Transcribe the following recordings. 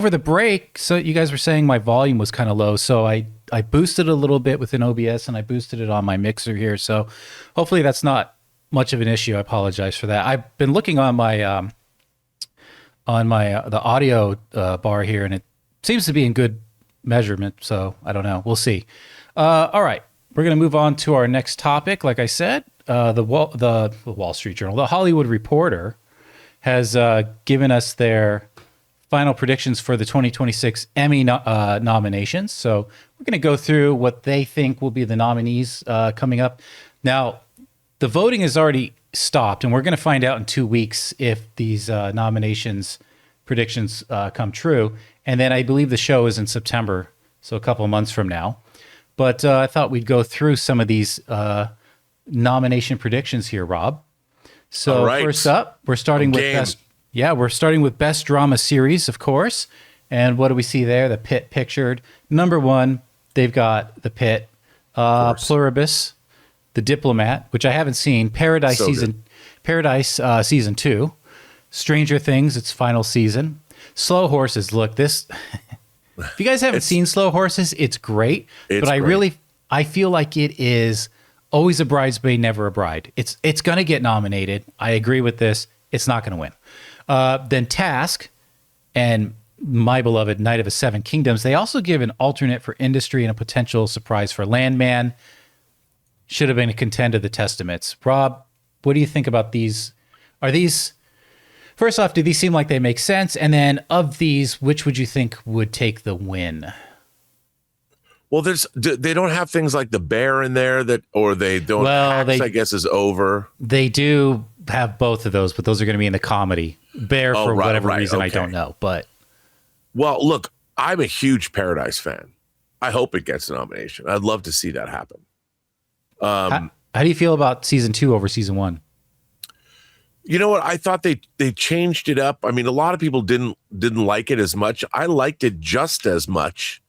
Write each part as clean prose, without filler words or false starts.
over the break, so you guys were saying my volume was kind of low, so I boosted a little bit within OBS and I boosted it on my mixer here. So hopefully that's not much of an issue. I apologize for that. I've been looking on my the audio bar here, and it seems to be in good measurement. So I don't know. We'll see. All right, we're gonna move on to our next topic. Like I said, the Wall Street Journal, the Hollywood Reporter, has given us their final predictions for the 2026 Emmy nominations. So we're going to go through what they think will be the nominees coming up. Now, the voting has already stopped, and we're going to find out in 2 weeks if these nominations predictions come true. And then I believe the show is in September, so a couple of months from now. But I thought we'd go through some of these nomination predictions here, Rob. So first up, we're starting with best. Yeah, we're starting with Best Drama Series, of course. And what do we see there? The Pit pictured. Number one, they've got The Pit, Pluribus, The Diplomat, which I haven't seen, Paradise season 2, Stranger Things, its final season, Slow Horses. Look, this. If you guys haven't seen Slow Horses, it's great. But I feel like it is always a bridesmaid, never a bride. It's going to get nominated. I agree with this. It's not going to win. Then Task and my beloved Night of the Seven Kingdoms, they also give an alternate for industry and a potential surprise for Landman. Should have been a contender to the Testaments. Rob, what do you think about these? Are these, first off, do these seem like they make sense? And then of these, which would you think would take the win? Well, they don't have things like The Bear in there or they don't. Well, Hacks, I guess, is over. They do have both of those, but those are going to be in the comedy. Bear, for whatever reason, okay. I don't know. But well, look, I'm a huge Paradise fan. I hope it gets a nomination. I'd love to see that happen. How do you feel about season 2 over season 1? You know what? I thought they changed it up. I mean, a lot of people didn't like it as much. I liked it just as much,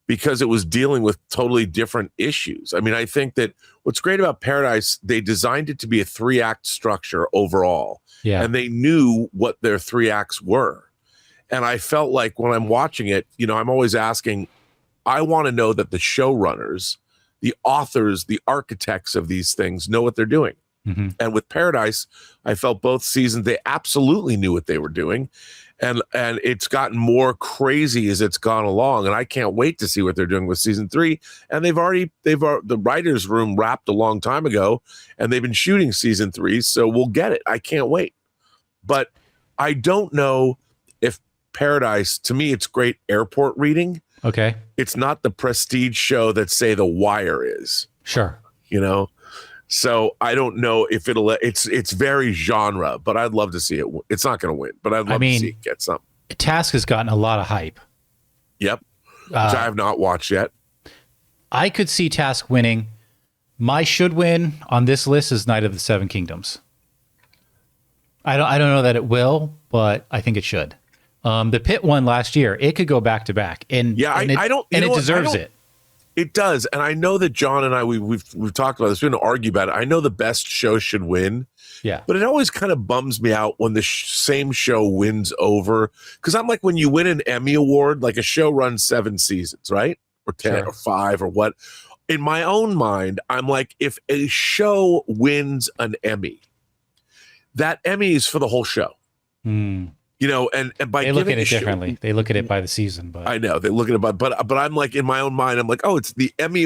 because it was dealing with totally different issues. I mean, I think that what's great about Paradise, they designed it to be a 3-act structure overall. Yeah. And they knew what their 3 acts were. And I felt like when I'm watching it, I'm always asking, I want to know that the showrunners, the authors, the architects of these things know what they're doing. Mm-hmm. And with Paradise, I felt both seasons, they absolutely knew what they were doing. And it's gotten more crazy as it's gone along, and I can't wait to see what they're doing with season 3. And the writers' room wrapped a long time ago, and they've been shooting season 3, so we'll get it. I can't wait. But I don't know if Paradise, to me, it's great airport reading. Okay, it's not the prestige show that, say, The Wire is. Sure, So I don't know if it's very genre, but I'd love to see it. It's not going to win, but I'd love to see it get something. Task has gotten a lot of hype. Yep, which I have not watched yet. I could see Task winning. My should win on this list is Night of the Seven Kingdoms. I don't know that it will, but I think it should. The Pit won last year. It could go back to back, and it deserves it. It does, and I know that John and I we've talked about this. We didn't argue about it. I know the best show should win. Yeah, but it always kind of bums me out when the same show wins over, because I'm like, when you win an Emmy Award, like a show runs 7 seasons, right, or 10 or 5 or what. In my own mind, I'm like, if a show wins an Emmy, that Emmy is for the whole show. And by they look at it differently. They look at it by the season, but I know they look at it but I'm like, in my own mind, I'm like, oh, it's the Emmy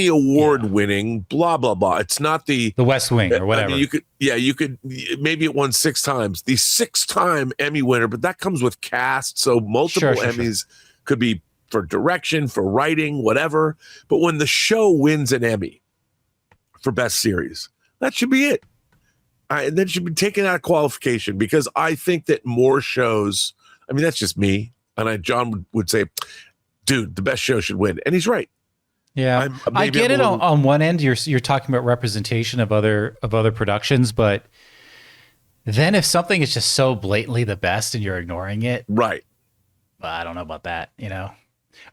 Award winning blah blah blah. It's not the West Wing or whatever. I mean, you could maybe it won 6 times. The 6-time Emmy winner, but that comes with cast, so multiple Emmys could be for direction, for writing, whatever. But when the show wins an Emmy for best series, that should be it. And then should be taken out of qualification, because I think that more shows, I mean, that's just me. And John would say, dude, the best show should win. And he's right. Yeah. I get it on one end. You're talking about representation of other productions, but then if something is just so blatantly the best and you're ignoring it. Right. I don't know about that, All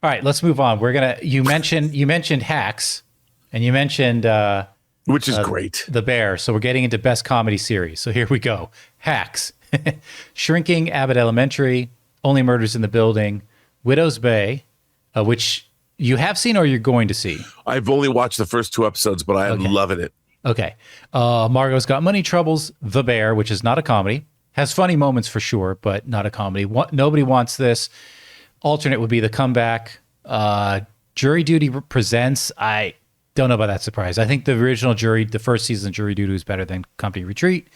right, let's move on. You mentioned Hacks, and you mentioned which is great. The Bear. So we're getting into best comedy series. So here we go. Hacks, Shrinking, Abbott Elementary, Only Murders in the Building, Widow's Bay, which you have seen or you're going to see. I've only watched the first 2 episodes, but I am loving it. Okay. Margot's Got Money Troubles, The Bear, which is not a comedy. Has funny moments for sure, but not a comedy. Nobody Wants This. Alternate would be The Comeback. Jury Duty Presents. I don't know about that surprise. I think the original the first season Jury Duty was better than Company Retreat.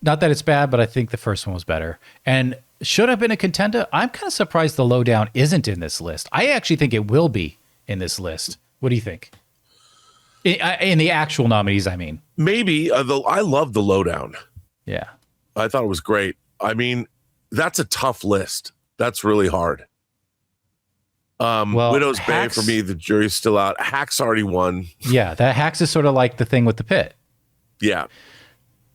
Not that it's bad, but I think the first one was better. And should have been a contender. I'm kind of surprised The Lowdown isn't in this list. I actually think it will be in this list. What do you think? In the actual nominees, I mean. Maybe. I love The Lowdown. Yeah. I thought it was great. I mean, that's a tough list. That's really hard. Widow's Bay, for me, the jury's still out. Hacks already won. Yeah, that Hacks is sort of like the thing with the pit. Yeah.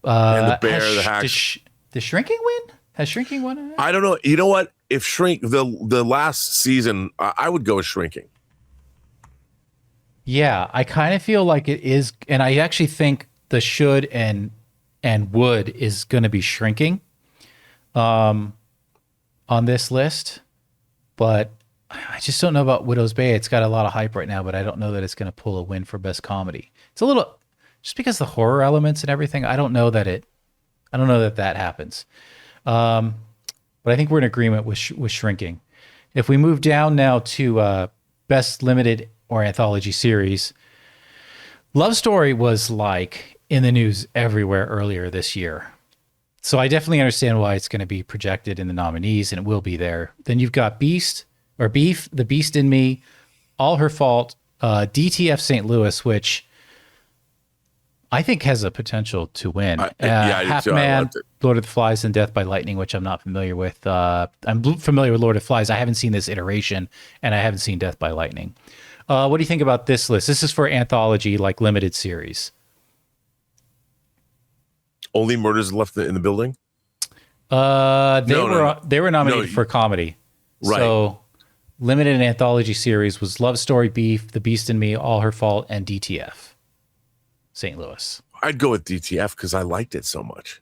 And the Bear, the Hacks. Does Shrinking win? Has Shrinking won? I don't know. You know what? If the last season, I would go with Shrinking. Yeah, I kind of feel like it is, and I actually think the should and would is going to be Shrinking on this list, but I just don't know about Widow's Bay. It's got a lot of hype right now, but I don't know that it's going to pull a win for best comedy. It's a little, just because the horror elements and everything, I don't know that happens. But I think we're in agreement with Shrinking. If we move down now to best limited or anthology series, Love Story was like in the news everywhere earlier this year. So I definitely understand why it's going to be projected in the nominees, and it will be there. Then you've got Beef, The Beast in Me, All Her Fault, DTF St. Louis, which I think has a potential to win. Half Man, Lord of the Flies, and Death by Lightning, which I'm not familiar with. I'm familiar with Lord of the Flies. I haven't seen this iteration, and I haven't seen Death by Lightning. What do you think about this list? This is for anthology, like limited series. Only Murders Left in the Building? They were nominated for comedy. Right. So limited and anthology series was Love Story, Beef, The Beast in Me, All Her Fault, and DTF St. Louis. I'd go with DTF because I liked it so much.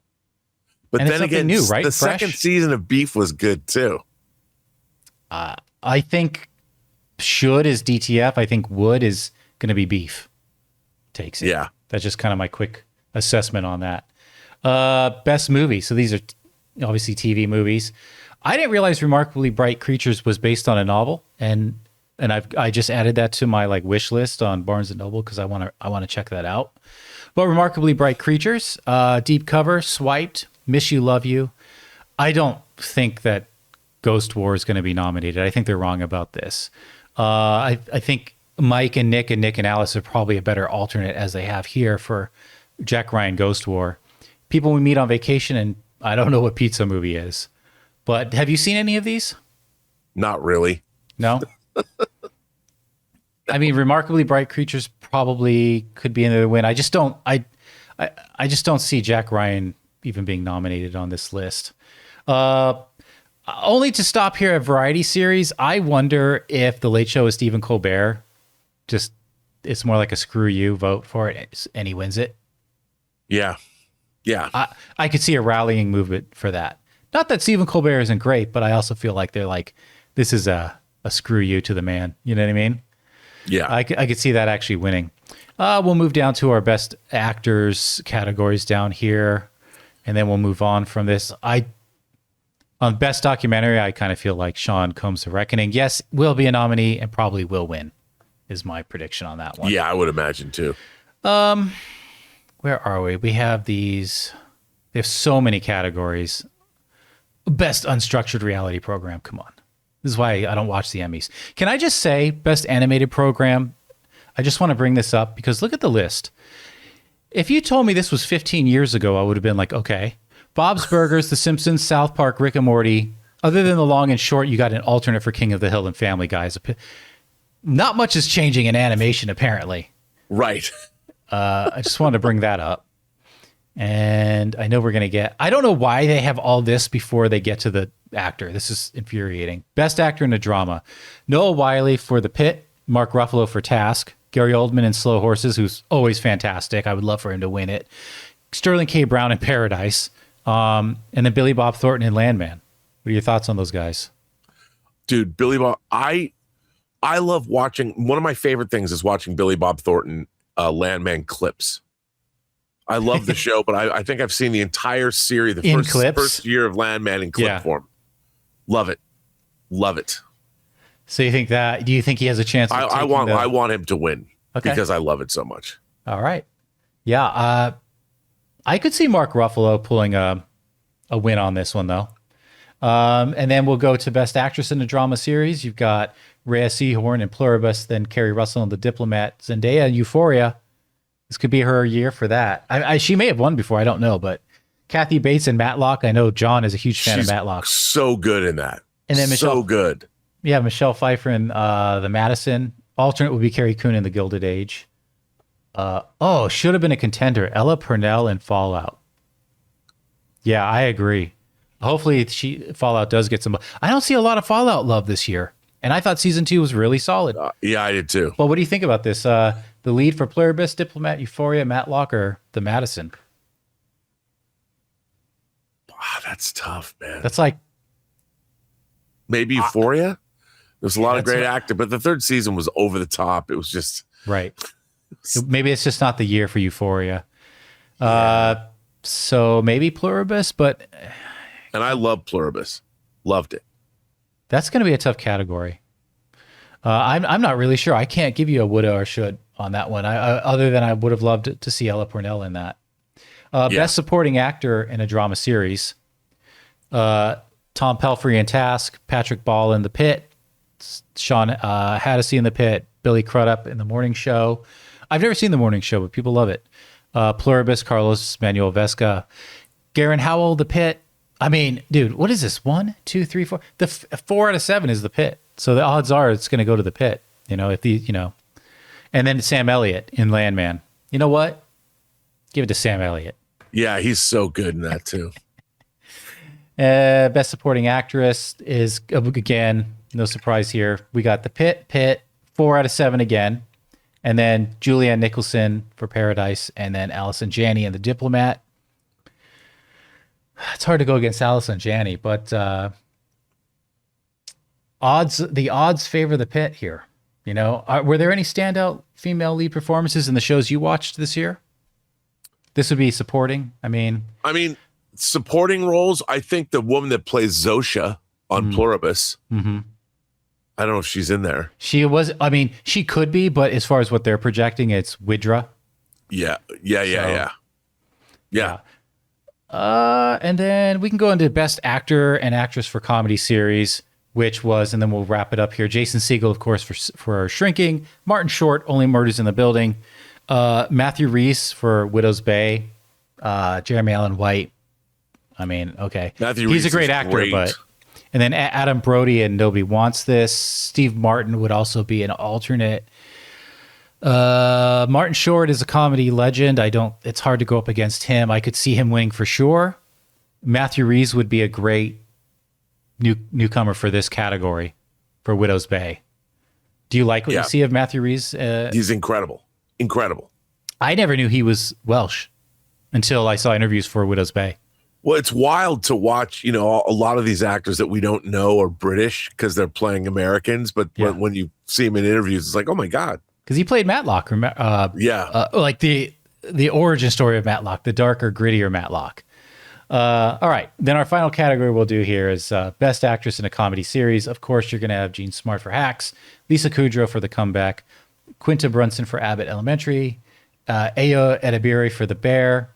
But and then again, new, right? The Fresh? second season of Beef was good too. I think should is DTF. I think would is going to be Beef. Takes it. Yeah. That's just kind of my quick assessment on that. Best movie. So these are obviously TV movies. I didn't realize Remarkably Bright Creatures was based on a novel, and I just added that to my like wish list on Barnes and Noble because I want to check that out. But Remarkably Bright Creatures, Deep Cover, Swiped, Miss You, Love You. I don't think that Ghost War is going to be nominated. I think they're wrong about this. I think Mike and Nick and Alice are probably a better alternate as they have here for Jack Ryan Ghost War. People We Meet on Vacation, and I don't know what Pizza Movie is. But have you seen any of these? Not really. No? I mean, Remarkably Bright Creatures probably could be in the win. I just don't just don't see Jack Ryan even being nominated on this list. Only to stop here at variety series, I wonder if The Late Show with Stephen Colbert it's more like a screw you vote for it and he wins it. Yeah. Yeah. I could see a rallying movement for that. Not that Stephen Colbert isn't great, but I also feel like they're like, this is a screw you to the man. You know what I mean? Yeah. I could see that actually winning. We'll move down to our best actors categories down here, and then we'll move on from this. On best documentary, I kind of feel like Sean Combs' The Reckoning. Yes, will be a nominee and probably will win, is my prediction on that one. Yeah, I would imagine too. Where are we? We have these. They have so many categories. Best unstructured reality program. Come on. This is why I don't watch the Emmys. Can I just say best animated program? I just want to bring this up because look at the list. If you told me this was 15 years ago, I would have been like, okay. Bob's Burgers, The Simpsons, South Park, Rick and Morty. Other than the long and short, you got an alternate for King of the Hill and Family Guys. Not much is changing in animation, apparently. Right. I just wanted to bring that up. And I know we're going to get... I don't know why they have all this before they get to the actor. This is infuriating. Best actor in a drama. Noah Wyle for The Pit. Mark Ruffalo for Task. Gary Oldman in Slow Horses, who's always fantastic. I would love for him to win it. Sterling K. Brown in Paradise. And then Billy Bob Thornton in Landman. What are your thoughts on those guys? dude, Billy Bob. I love watching. One of my favorite things is watching Billy Bob Thornton Landman clips. I love the show, but I think I've seen the entire series, the first year of Landman in clip form. Love it. Love it. So you think that? Do you think he has a chance? I want him to win because I love it so much. All right. Yeah. I could see Mark Ruffalo pulling a win on this one though. And then we'll go to Best Actress in a Drama Series. You've got Rhea Seehorn in Pluribus, then Kerry Russell in The Diplomat, Zendaya in Euphoria. This could be her year for that. She may have won before, I don't know, but Kathy Bates in Matlock. I know John is a huge fan of Matlock. So good in that. And then so good. Yeah, Michelle Pfeiffer in The Madison. Alternate would be Carrie Coon in The Gilded Age. Should have been a contender. Ella Purnell in Fallout. Yeah, I agree. Hopefully Fallout does get some. I don't see a lot of Fallout love this year. And I thought season 2 was really solid. Yeah, I did too. Well, what do you think about this? The lead for Pluribus, Diplomat, Euphoria, Matlock, or The Madison? That's tough, man. That's like maybe Euphoria. There's a lot of great acting, but the third season was over the top. It was just right. Maybe it's just not the year for Euphoria. So maybe Pluribus, but and I love Pluribus. Loved it. That's going to be a tough category. I'm not really sure. I can't give you a woulda or should on that one. Other than I would have loved to see Ella Purnell in that. Best Supporting Actor in a Drama Series. Tom Pelphrey in Task, Patrick Ball in The Pit, Sean Hattasey in The Pit, Billy Crudup in The Morning Show. I've never seen The Morning Show, but people love it. Pluribus, Carlos Manuel Vesca, Garen Howell, The Pit. I mean, dude, what is this? 1, 2, 3, 4. The 4 out of 7 is The Pit. So the odds are it's going to go to The Pit. And then Sam Elliott in Landman. You know what? Give it to Sam Elliott. Yeah, he's so good in that too. Best Supporting Actress is, again, no surprise here. We got The Pit, 4 out of 7 again. And then Julianne Nicholson for Paradise, and then Allison Janney in The Diplomat. It's hard to go against Allison Janney, but the odds favor The Pit here. Were there any standout female lead performances in the shows you watched this year? This would be supporting. I mean, supporting roles. I think the woman that plays Zosha on Pluribus. Mm-hmm. I don't know if she's in there. She was. I mean, she could be, but as far as what they're projecting, it's Widra. Yeah. And then we can go into Best Actor and Actress for Comedy Series, which was, and then we'll wrap it up here. Jason Segel, of course, for Shrinking. Martin Short, Only Murders in the Building. Matthew Rhys for Widow's Bay. Jeremy Allen White. I mean, okay. He's a great actor, but... And then Adam Brody and Nobody Wants This. Steve Martin would also be an alternate. Martin Short is a comedy legend. It's hard to go up against him. I could see him winning for sure. Matthew Rhys would be a great newcomer for this category for Widow's Bay. Do you like what you see of Matthew Rhys? He's incredible. Incredible. I never knew he was Welsh until I saw interviews for Widow's Bay. Well, it's wild to watch, a lot of these actors that we don't know are British because they're playing Americans. But when you see them in interviews, it's like, oh, my God. Because he played Matlock. Like the origin story of Matlock, the darker, grittier Matlock. All right. Then our final category we'll do here is Best Actress in a Comedy Series. Of course, you're going to have Jean Smart for Hacks, Lisa Kudrow for The Comeback, Quinta Brunson for Abbott Elementary, Ayo Edebiri for The Bear,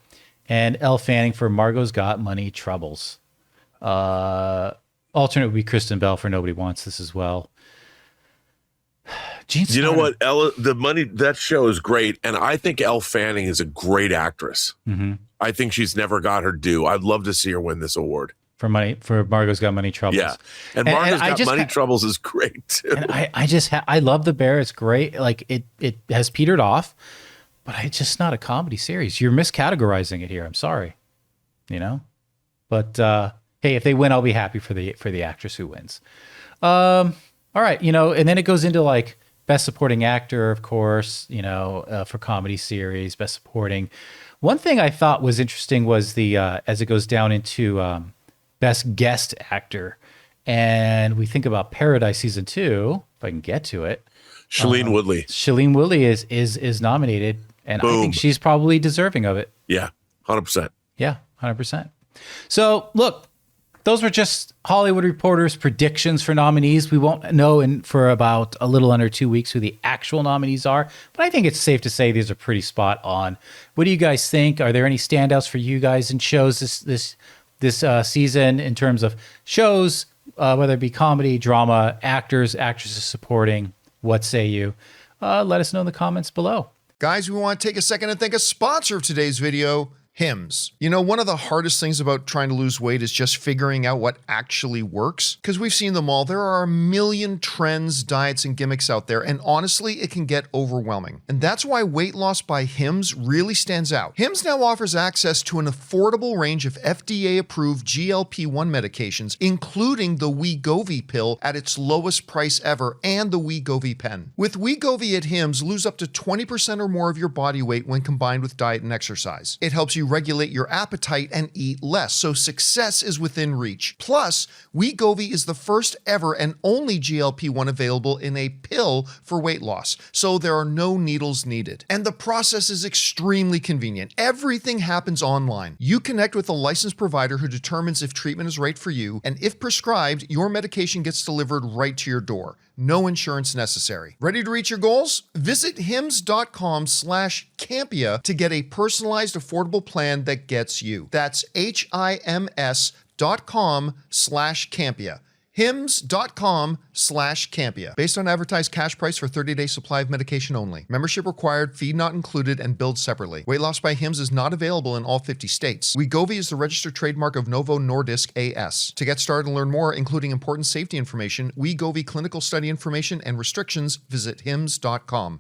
and Elle Fanning for Margot's Got Money Troubles. Alternate would be Kristen Bell for Nobody Wants This as well. You know what? That show is great. And I think Elle Fanning is a great actress. Mm-hmm. I think she's never got her due. I'd love to see her win this award. For Margot's Got Money Troubles. Yeah. And Margot's Got Money Troubles is great too. And I love The Bear. It's great. Like it has petered off. But it's just not a comedy series. You're miscategorizing it here. I'm sorry, But hey, if they win, I'll be happy for the actress who wins. All right, and then it goes into like Best Supporting Actor, of course, for comedy series, Best Supporting. One thing I thought was interesting was the as it goes down into Best Guest Actor, and we think about Paradise season 2, if I can get to it, Shailene Woodley. Shailene Woodley is nominated, and I think she's probably deserving of it. Yeah, 100%. Yeah, 100%. So look, those were just Hollywood Reporter's predictions for nominees. We won't know for about a little under 2 weeks who the actual nominees are, but I think it's safe to say these are pretty spot on. What do you guys think? Are there any standouts for you guys in shows this season in terms of shows, whether it be comedy, drama, actors, actresses supporting? What say you? Let us know in the comments below. Guys, we want to take a second and thank a sponsor of today's video, Hims. You know, one of the hardest things about trying to lose weight is just figuring out what actually works. Because we've seen them all. There are a million trends, diets, and gimmicks out there, and honestly, it can get overwhelming. And that's why weight loss by Hims really stands out. Hims now offers access to an affordable range of FDA-approved GLP-1 medications, including the Wegovy pill at its lowest price ever, and the Wegovy pen. With Wegovy at Hims, lose up to 20% or more of your body weight when combined with diet and exercise. It helps you regulate your appetite and eat less, so success is within reach. Plus, Wegovy is the first ever and only GLP-1 available in a pill for weight loss, so there are no needles needed. And the process is extremely convenient. Everything happens online. You connect with a licensed provider who determines if treatment is right for you, and if prescribed, your medication gets delivered right to your door. No insurance necessary. Ready to reach your goals? Visit hims.com/Campea to get a personalized, affordable plan that gets you. That's HIMS.com/Campea. hims.com/Campea. Based on advertised cash price for 30-day supply of medication only. Membership required, fee not included, and billed separately. Weight loss by Hims is not available in all 50 states. Wegovy is the registered trademark of Novo Nordisk A.S. To get started and learn more, including important safety information, Wegovy clinical study information, and restrictions, visit hims.com.